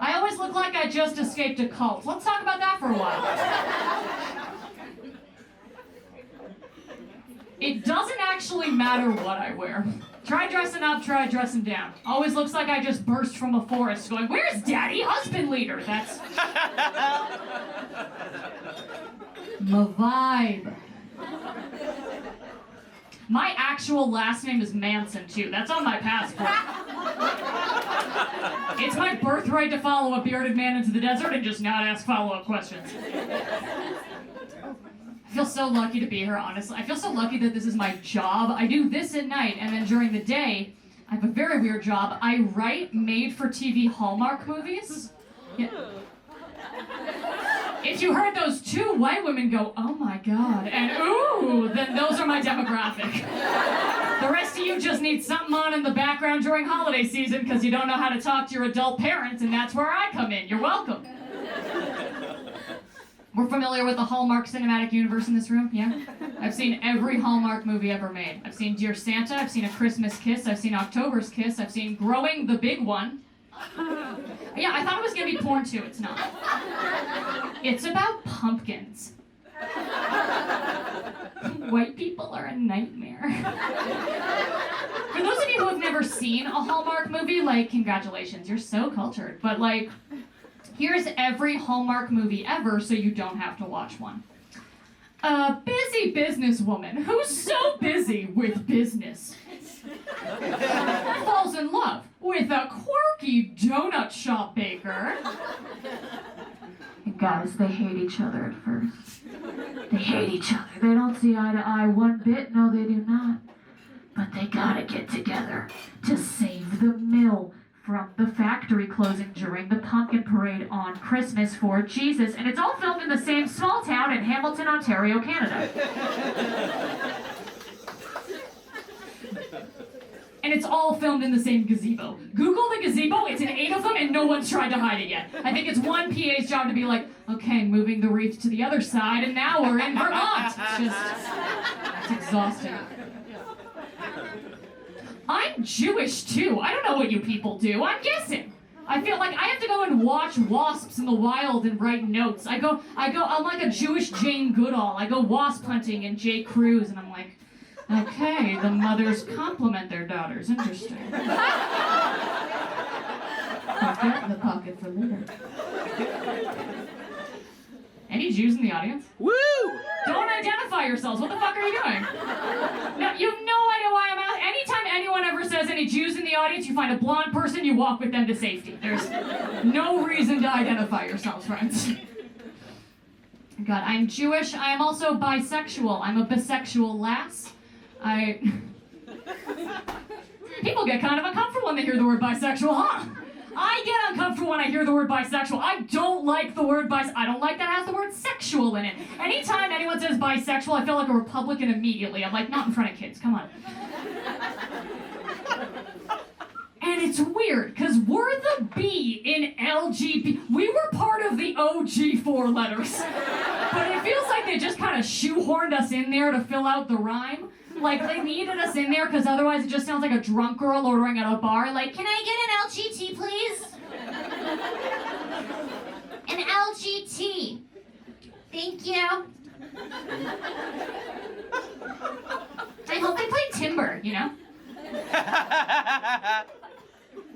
I always look like I just escaped a cult. Let's talk about that for a while. It doesn't actually matter what I wear. Try dressing up, try dressing down. Always looks like I just burst from a forest going, "Where's Daddy, husband leader?" That's my vibe. My actual last name is Manson, too. That's on my passport. It's my birthright to follow a bearded man into the desert and just not ask follow-up questions. I feel so lucky to be here, honestly. I feel so lucky that this is my job. I do this at night, and then during the day, I have a very weird job. I write made-for-TV Hallmark movies. Yeah. If you heard those two white women go, "Oh my God," and "ooh," then those are my demographic. The rest of you just need something on in the background during holiday season because you don't know how to talk to your adult parents, and that's where I come in. You're welcome. We're familiar with the Hallmark cinematic universe in this room, yeah? I've seen every Hallmark movie ever made. I've seen Dear Santa, I've seen A Christmas Kiss, I've seen October's Kiss, I've seen Growing the Big One. Yeah, I thought it was gonna be porn too, it's not. It's about pumpkins. White people are a nightmare. For those of you who have never seen a Hallmark movie, like, congratulations, you're so cultured. But, like, here's every Hallmark movie ever so you don't have to watch one. A busy businesswoman who's so busy with business falls in love with a quirky donut shop baker. And guys, they hate each other at first. They hate each other. They don't see eye to eye one bit. No, they do not. But they gotta get together to save the mill from the factory closing during the pumpkin parade on Christmas for Jesus. And it's all filmed in the same small town in Hamilton, Ontario, Canada. And it's all filmed in the same gazebo. Google the gazebo, it's in 8 of them, and no one's tried to hide it yet. I think it's one PA's job to be like, "Okay, moving the wreath to the other side, and now we're in Vermont." It's exhausting. I'm Jewish, too. I don't know what you people do. I'm guessing. I feel like I have to go and watch wasps in the wild and write notes. I'm like a Jewish Jane Goodall. I go wasp hunting in J. Crews, and I'm like, okay, the mothers compliment their daughters. Interesting. Get in the pocket for later. Any Jews in the audience? Woo! Don't identify yourselves. What the fuck are you doing? No, you have no idea why I'm out. Anytime anyone ever says any Jews in the audience, you find a blonde person, you walk with them to safety. There's no reason to identify yourselves, friends. God, I'm Jewish. I am also bisexual. I'm a bisexual lass. People get kind of uncomfortable when they hear the word bisexual, huh? I get uncomfortable when I hear the word bisexual. I don't like the word I don't like that it has the word sexual in it. Anytime anyone says bisexual, I feel like a Republican immediately. I'm like, not in front of kids, come on. And it's weird, because we're the B in LGBT. We were part of the OG 4 letters. But it feels like they just kind of shoehorned us in there to fill out the rhyme. Like, they needed us in there because otherwise it just sounds like a drunk girl ordering at a bar, like, "Can I get an LGT, please?" An LGT. Thank you. I hope they play timber, you know?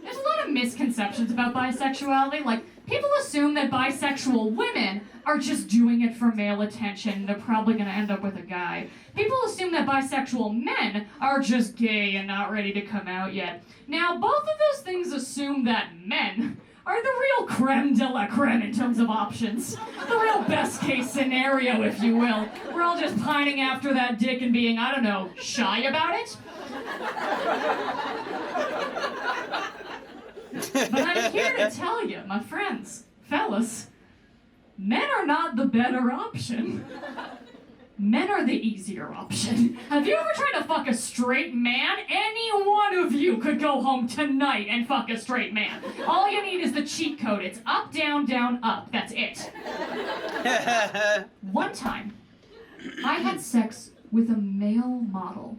There's a lot of misconceptions about bisexuality. Like, people assume that bisexual women are just doing it for male attention. They're probably going to end up with a guy. People assume that bisexual men are just gay and not ready to come out yet. Now, both of those things assume that men are the real creme de la creme in terms of options. The real best case scenario, if you will. We're all just pining after that dick and being, I don't know, shy about it? But I'm here to tell you, my friends, fellas, men are not the better option. Men are the easier option. Have you ever tried to fuck a straight man? Any one of you could go home tonight and fuck a straight man. All you need is the cheat code. It's up, down, down, up. That's it. One time, I had sex with a male model.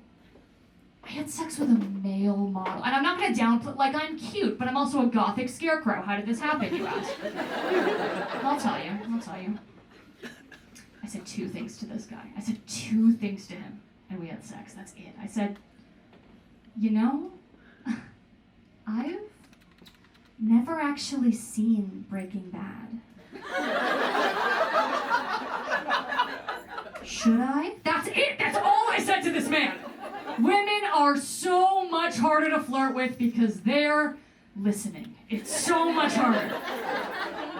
I had sex with a male model. And I'm not gonna downplay, like, I'm cute, but I'm also a gothic scarecrow. How did this happen, you ask? I'll tell you. I said 2 things to this guy. I said 2 things to him, and we had sex. That's it. I said, you know, I've never actually seen Breaking Bad. Should I? That's it! That's all I said to this man! Women are so much harder to flirt with because they're listening. It's so much harder.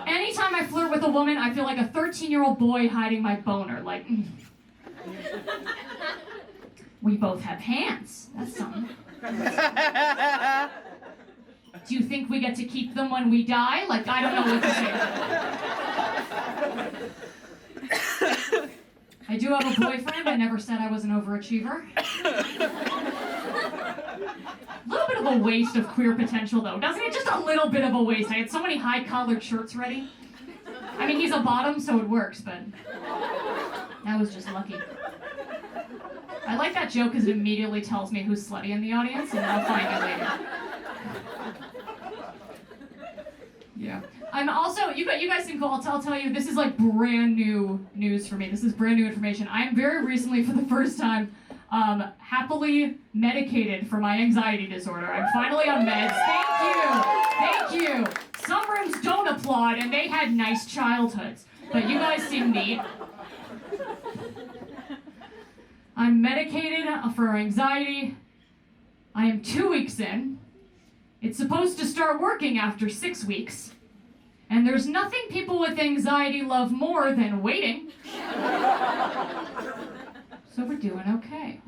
Anytime I flirt with a woman, I feel like a 13-year-old boy hiding my boner. Like, we both have hands. That's something. Do you think we get to keep them when we die? Like, I don't know what to say. I do have a boyfriend. I never said I was an overachiever. A little bit of a waste of queer potential, though, doesn't it? Just a little bit of a waste. I had so many high-collared shirts ready. I mean, he's a bottom, so it works, but that was just lucky. I like that joke because it immediately tells me who's slutty in the audience, and I'll find it later. Yeah. I'm also, you guys seem cool. I'll tell you, this is like brand new news for me. This is brand new information. I am very recently, for the first time, happily medicated for my anxiety disorder. I'm finally on meds. Thank you. Some rooms don't applaud, and they had nice childhoods, but you guys seem neat. I'm medicated for anxiety. I am 2 weeks in. It's supposed to start working after 6 weeks. And there's nothing people with anxiety love more than waiting. So we're doing okay.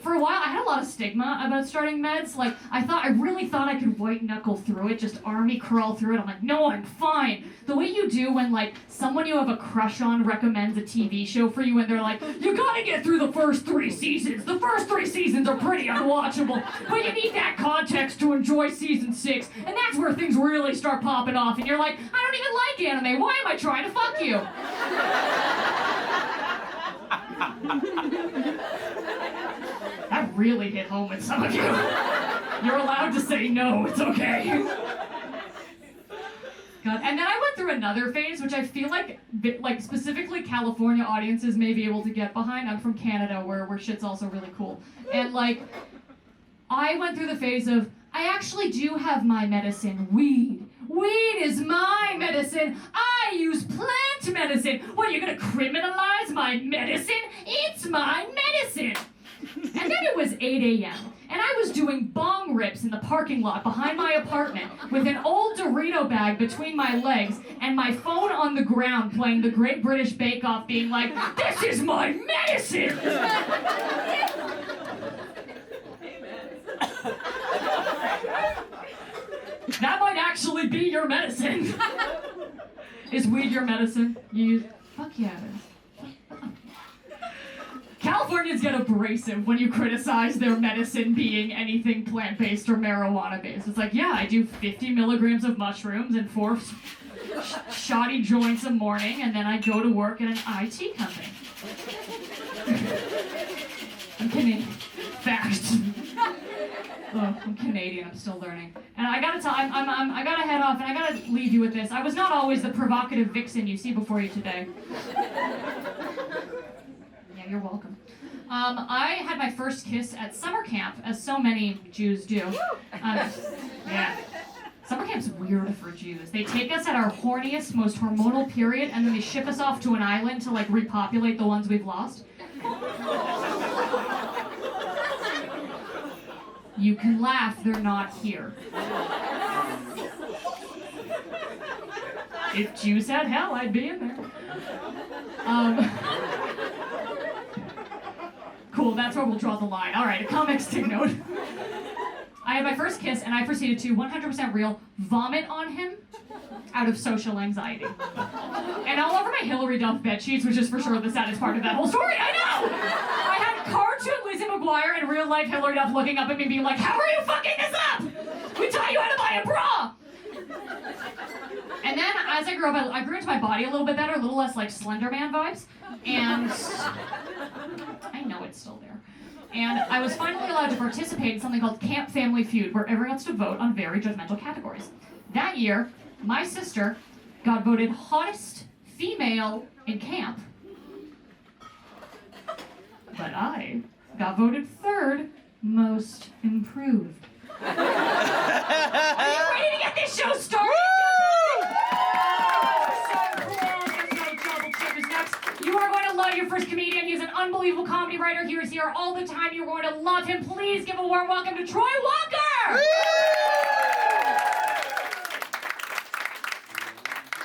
For a while, I had a lot of stigma about starting meds. Like, I really thought I could white knuckle through it, just army crawl through it. I'm like, no, I'm fine. The way you do when, like, someone you have a crush on recommends a TV show for you and they're like, you gotta get through the first 3 seasons. The first 3 seasons are pretty unwatchable, but you need that context to enjoy season 6. And that's where things really start popping off. And you're like, I don't even like anime. Why am I trying to fuck you? That really hit home with some of you. You're allowed to say no, it's okay. God. And then I went through another phase, which I feel like specifically California audiences may be able to get behind. I'm from Canada, where shit's also really cool. And like, I went through the phase of, I actually do have my medicine, weed. Weed is my medicine. I use plant medicine. What, you're gonna criminalize my medicine? It's my medicine. And then it was 8 a.m. and I was doing bong rips in the parking lot behind my apartment with an old Dorito bag between my legs and my phone on the ground playing the Great British Bake Off being like, this is my medicine! That might actually be your medicine. Is weed your medicine? Fuck yeah, it is. Californians get abrasive when you criticize their medicine being anything plant-based or marijuana-based. It's like, yeah, I do 50 milligrams of mushrooms and 4 shoddy joints a morning, and then I go to work at an IT company. I'm Canadian. Fact. Oh, I'm Canadian. I'm still learning. And I gotta tell, I gotta head off, and I gotta leave you with this. I was not always the provocative vixen you see before you today. You're welcome. I had my first kiss at summer camp, as so many Jews do. Yeah. Summer camp's weird for Jews. They take us at our horniest, most hormonal period, and then they ship us off to an island to, like, repopulate the ones we've lost. You can laugh, they're not here. If Jews had hell, I'd be in there. Cool, that's where we'll draw the line. All right, a comic stick note. I had my first kiss, and I proceeded to 100% real vomit on him out of social anxiety. And all over my Hillary Duff bedsheets, which is for sure the saddest part of that whole story. I know! I had cartoon Lizzie McGuire and real life Hillary Duff looking up at me being like, how are you fucking this up? We taught you how to buy a bra! And then as I grew up, I grew into my body a little bit better, a little less like Slender Man vibes. And I know it's still there. And I was finally allowed to participate in something called Camp Family Feud, where everyone gets to vote on very judgmental categories. That year, my sister got voted hottest female in camp. But I got voted third most improved. Are you ready to get this show started? You are going to love your first comedian. He's an unbelievable comedy writer. He is here all the time. You're going to love him. Please give a warm welcome to Troy Walker!